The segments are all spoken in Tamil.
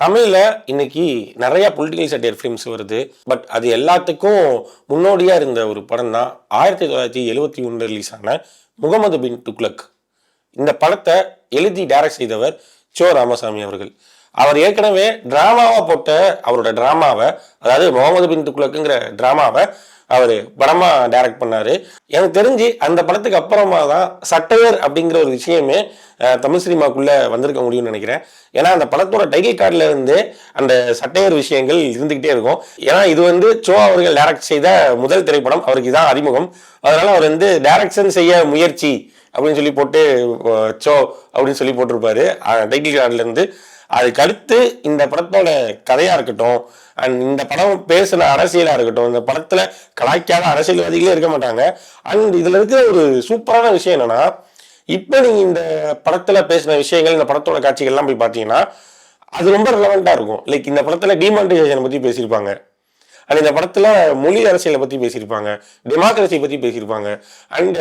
தமிழ்ல இன்னைக்கு நிறைய பொலிட்டிக்கல் சட்டையர் ஃபிலிம்ஸ் வருது. பட் அது எல்லாத்துக்கும் முன்னோடியா இருந்த ஒரு படம் தான் 1971 ரிலீஸ் ஆன முகமது பின் துக்ளக். இந்த படத்தை எழுதி டைரக்ட் செய்தவர் சோ ராமசாமி அவர்கள். அவர் ஏற்கனவே டிராமாவா போட்ட அவரோட டிராமாவை, அதாவது முகமது பின் துக்ளக்குங்கிற டிராமாவை அவர் படமா டைரக்ட் பண்ணாரு. எனக்கு தெரிஞ்சு அந்த படத்துக்கு அப்புறமா தான் சட்டையர் அப்படிங்கிற ஒரு விஷயமே தமிழ் சினிமாக்குள்ள வந்திருக்க முடியும்னு நினைக்கிறேன். ஏன்னா அந்த படத்தோட டைட்டில் கார்டுல இருந்து அந்த சட்டையர் விஷயங்கள் இருந்துகிட்டே இருக்கும். ஏன்னா இது சோ அவர்கள் டைரக்ட் செய்த முதல் திரைப்படம், அவருக்கு இதான் அறிமுகம். அதனால அவர் டைரக்ஷன் செய்ய முயற்சி அப்படின்னு சொல்லி போட்டு சோ அப்படின்னு சொல்லி போட்டிருப்பாரு டைட்டில் கார்டுல இருந்து. அதுக்கு அடுத்து இந்த படத்தோட கதையா இருக்கட்டும், அண்ட் இந்த படம் பேசின அரசியலா இருக்கட்டும், இந்த படத்துல கலாய்க்காத அரசியல்வாதிகளே இருக்க மாட்டாங்க. அண்ட் இதுல இருக்கிற ஒரு சூப்பரான விஷயம் என்னன்னா, இப்ப நீங்க இந்த படத்துல பேசின விஷயங்கள், இந்த படத்தோட காட்சிகள் எல்லாம் போய் பாத்தீங்கன்னா அது ரொம்ப ரெலவெண்டா இருக்கும். லைக் இந்த படத்துல டிமானிட்டைசேஷனை பத்தி பேசியிருப்பாங்க, அண்ட் இந்த படத்துல மொழி அரசியலை பத்தி பேசியிருப்பாங்க, டெமோக்ரஸி பத்தி பேசியிருப்பாங்க, அண்ட்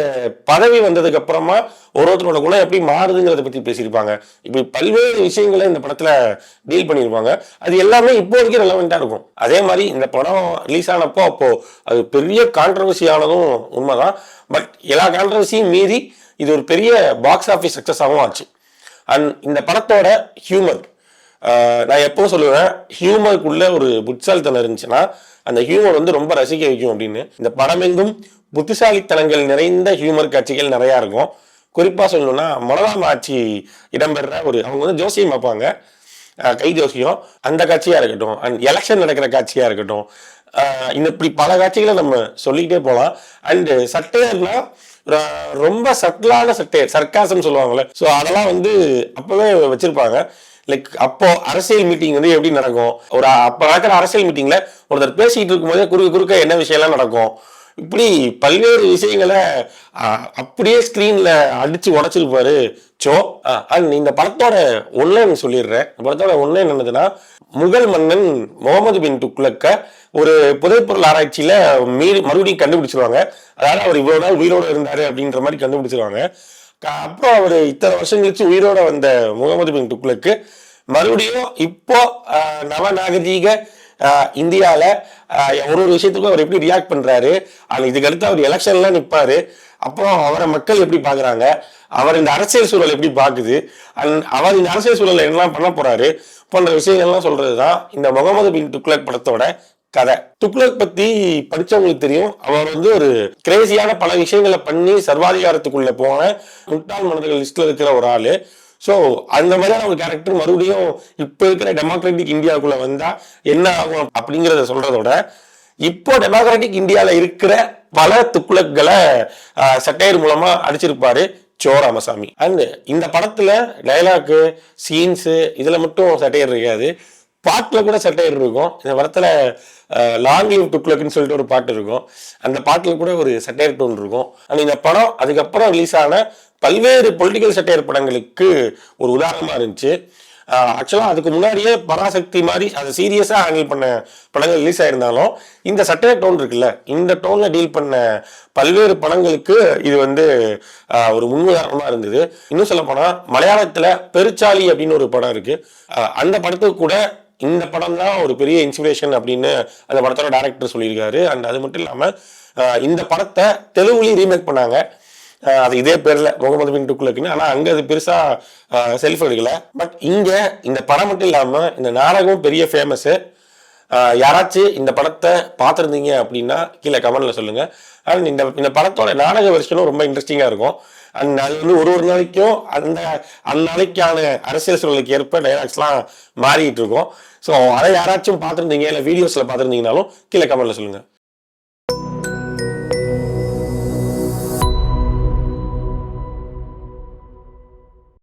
பதவி வந்ததுக்கு அப்புறமா ஒருத்தரோட குணம் எப்படி மாறுதுங்கிறத பத்தி பேசியிருப்பாங்க. இப்படி பல்வேறு விஷயங்களை இந்த படத்துல டீல் பண்ணியிருப்பாங்க. அது எல்லாமே இப்போ வரைக்கும் ரெலவெண்டா இருக்கும். அதே மாதிரி இந்த படம் ரிலீஸ் ஆனப்போ அது பெரிய கான்ட்ரவர்சி ஆனதும் உண்மைதான். பட் எல்லா கான்ட்ரவர்சியும் மீறி இது ஒரு பெரிய பாக்ஸ் ஆஃபீஸ் சக்சஸாகவும் ஆச்சு. அண்ட் இந்த படத்தோட ஹியூமர், நான் எப்பவும் சொல்லுவேன், ஹியூமருக்குள்ள ஒரு புட்சாலித்தனம் இருந்துச்சுன்னா அந்த ஹியூமர் ரொம்ப ரசிக்க வைக்கும் அப்படின்னு. இந்த படம் எங்கும் புத்திசாலித்தனங்கள் நிறைந்த ஹியூமர் காட்சிகள் நிறையா இருக்கும். குறிப்பாக சொல்லணும்னா மொழலாம் ஆட்சி இடம்பெற அவங்க ஜோசியம் பார்ப்பாங்க, கை ஜோசியம், அந்த காட்சியாக இருக்கட்டும், அண்ட் எலெக்ஷன் நடக்கிற காட்சியாக இருக்கட்டும், இப்படி பல காட்சிகளை நம்ம சொல்லிக்கிட்டே போகலாம். அண்டு சட்டையர்னா ரொம்ப சட்டிலான சட்டையர், சர்க்காசம் சொல்லுவாங்கல்ல, ஸோ அதெல்லாம் அப்பவே வச்சிருப்பாங்க. லைக் அப்போ அரசியல் மீட்டிங் எப்படி நடக்கும், அப்ப நடக்கிற அரசியல் மீட்டிங்ல ஒருத்தர் பேசிட்டு இருக்கும் போதே குறுக்க என்ன விஷயம்லாம் நடக்கும், இப்படி பல்வேறு விஷயங்களை அப்படியே ஸ்கிரீன்ல அடிச்சு உடைச்சிருப்பாரு சோ. இந்த படத்தோட ஒன்லைன் சொல்லிடுறேன். இந்த படத்தோட ஒன்லைன் என்னதுன்னா, முகல் மன்னன் முகமது பின் துக்ளக்க ஒரு புதைப்பொருள் ஆராய்ச்சியில மறுபடியும் கண்டுபிடிச்சிருவாங்க. அதாவது அவர் இவ்வளவு நாள் உயிரோட இருந்தாரு அப்படின்ற மாதிரி கண்டுபிடிச்சிருவாங்க. அப்புறம் அவர் இத்தனை வருஷம் கழிச்சு உயிரோட வந்த முகமது பின் துக்ளக்கு மறுபடியும் இப்போ நவநாகரீக இந்தியால ஒரு விஷயத்துக்கும் அவர் எப்படி ரியாக்ட் பண்றாரு, இதுக்கு அடுத்து அவர் எலெக்ஷன்லாம் நிற்பாரு, அப்புறம் அவரை மக்கள் எப்படி பாக்குறாங்க, அவர் இந்த அரசியல் சூழல் எப்படி பாக்குது, அண்ட் அவர் இந்த அரசியல் சூழல் என்னெல்லாம் பண்ண போறாரு போன்ற விஷயங்கள்லாம் சொல்றதுதான் இந்த முகமது பின் துக்ளக் படத்தோட கதை. துக்ளக் பத்தி படிச்சவங்களுக்கு தெரியும், அவர் ஒரு கிரேசியான பல விஷயங்களை பண்ணி சர்வாதிகாரத்துக்குள்ள போன முட்டாள் மனிதர்கள் லிஸ்ட்ல இருக்கிற ஒரு ஆளு. ஸோ அந்த மாதிரியான ஒரு கேரக்டர் மறுபடியும் இப்ப இருக்கிற டெமோக்ராட்டிக் இந்தியாவுக்குள்ள வந்தா என்ன ஆகும் அப்படிங்கிறத சொல்றதோட, இப்போ டெமோக்ராட்டிக் இந்தியால இருக்கிற பல துக்ளக்களை சட்டையர் மூலமா அடிச்சிருப்பாரு சோ ராமசாமி. அண்ட் இந்த படத்துல டயலாக் சீன்ஸ் இதுல மட்டும் சட்டையர் இருக்காது, பாட்டுல கூட சட்டையர் இருக்கும். இந்த படத்துல லாங் லிவ் துக்ளக்னு சொல்லிட்டு ஒரு பாட்டு இருக்கும், அந்த பாட்டுல கூட ஒரு சட்டையர் டோன் இருக்கும். அண்ட் இந்த படம் அதுக்கப்புறம் ரிலீஸ் ஆன பல்வேறு பொலிட்டிக்கல் சட்டையர் படங்களுக்கு ஒரு உதாரணமா இருந்துச்சு. ஆக்சுவலா அதுக்கு முன்னாடியே பராசக்தி மாதிரி அதை சீரியஸா ஹேண்டில் பண்ண படங்கள் ரிலீஸ் ஆயிருந்தாலும் இந்த சட்டையர் டோன் இருக்குல்ல, இந்த டோன்ல டீல் பண்ண பல்வேறு படங்களுக்கு இது ஒரு முன்னுதாரணமா இருந்தது. இன்னும் சொல்ல போனா மலையாளத்துல பெருச்சாளி அப்படின்னு ஒரு படம் இருக்கு, அந்த படத்துக்கு கூட இந்த படம் தான் ஒரு பெரிய இன்ஸ்பிரேஷன் அப்படின்னு அந்த படத்தோட டைரக்டர் சொல்லியிருக்காரு. அண்ட் அது மட்டும் இல்லாம இந்த படத்தை தெலுங்குலயும் ரீமேக் பண்ணாங்க, அது இதே பேர்ல முகமது பின் துக்ளக்னு. ஆனா அங்க அது பெருசா செல்ஃப் எடுக்கல. பட் இங்க இந்த படம் மட்டும் இல்லாம இந்த நாடகமும் பெரிய ஃபேமஸ். யாராச்சும் இந்த படத்தை பார்த்துருந்தீங்க அப்படின்னா கீழே கமெண்ட்ல சொல்லுங்க. அண்ட் இந்த படத்தோட நாடக வெர்ஷனும் ரொம்ப இன்ட்ரெஸ்டிங்கா இருக்கும். அண்ட் அது ஒரு நாளைக்கும் அந்த நாளைக்கான அரசியல் சூழலுக்கு ஏற்ப டைலாக்ஸ்லாம் மாறிட்டு இருக்கும். ஸோ அதை யாராச்சும் பார்த்துருந்தீங்க இல்லை வீடியோஸ்ல பார்த்துருந்தீங்கனாலும் கீழே கமெண்ட்ல சொல்லுங்க.